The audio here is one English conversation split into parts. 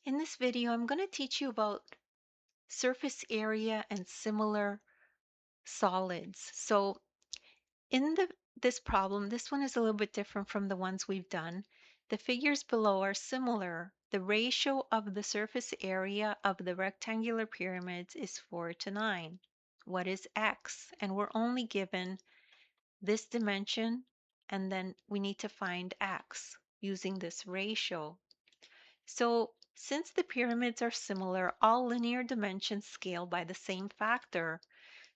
In this video, I'm going to teach you about surface area and similar solids. So in this problem, this one is a little bit different from the ones we've done. The figures below are similar. The ratio of the surface area of the rectangular pyramids is 4 to 9. What is x? And we're only given this dimension, and then we need to find x using this ratio. So, since the pyramids are similar, all linear dimensions scale by the same factor.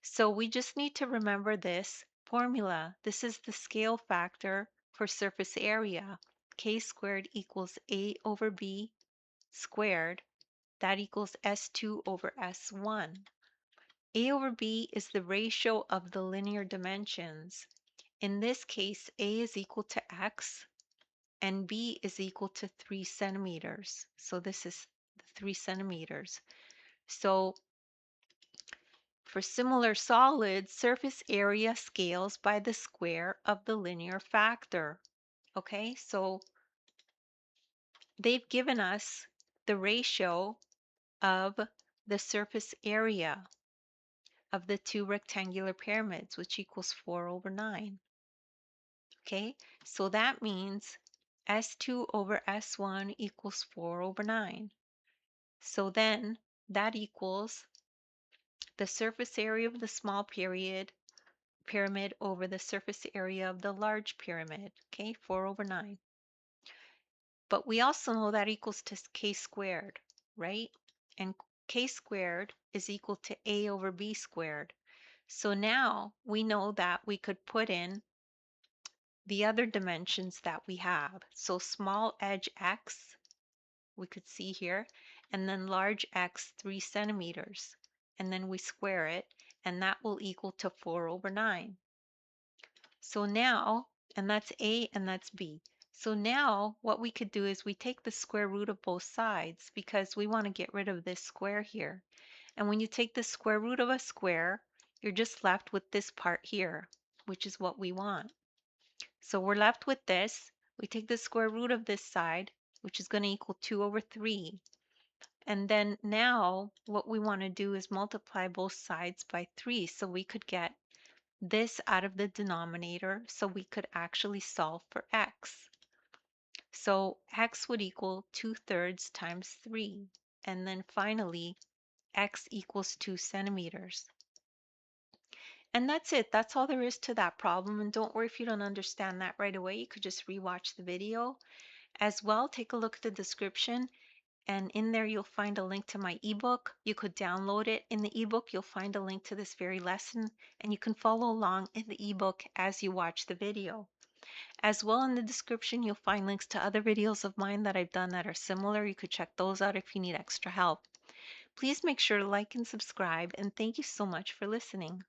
So we just need to remember this formula. This is the scale factor for surface area. K squared equals A over B squared. That equals S2 over S1. A over B is the ratio of the linear dimensions. In this case, A is equal to X and B is equal to 3 centimeters. So this is the 3 centimeters. So for similar solids, surface area scales by the square of the linear factor. Okay, so they've given us the ratio of the surface area of the two rectangular pyramids, which equals 4 over 9. Okay, so that means S2 over S1 equals 4 over 9. So then that equals the surface area of the small pyramid over the surface area of the large pyramid, okay, 4 over 9. But we also know that equals to k squared, right? And k squared is equal to a over b squared. So now we know that we could put in the other dimensions that we have. So small edge x, we could see here, and then large x 3 centimeters. And then we square it, and that will equal to 4 over 9. So now, and that's A and that's B. So now what we could do is we take the square root of both sides because we want to get rid of this square here. And when you take the square root of a square, you're just left with this part here, which is what we want. So we're left with this. We take the square root of this side, which is going to equal 2 over 3. And then now what we want to do is multiply both sides by 3 so we could get this out of the denominator so we could actually solve for x. So x would equal 2/3 times 3. And then finally, x equals 2 centimeters. And that's it. That's all there is to that problem. And don't worry if you don't understand that right away. You could just rewatch the video. As well, take a look at the description. And in there, you'll find a link to my ebook. You could download it. In the ebook, you'll find a link to this very lesson, and you can follow along in the ebook as you watch the video. As well, in the description, you'll find links to other videos of mine that I've done that are similar. You could check those out if you need extra help. Please make sure to like and subscribe, and thank you so much for listening.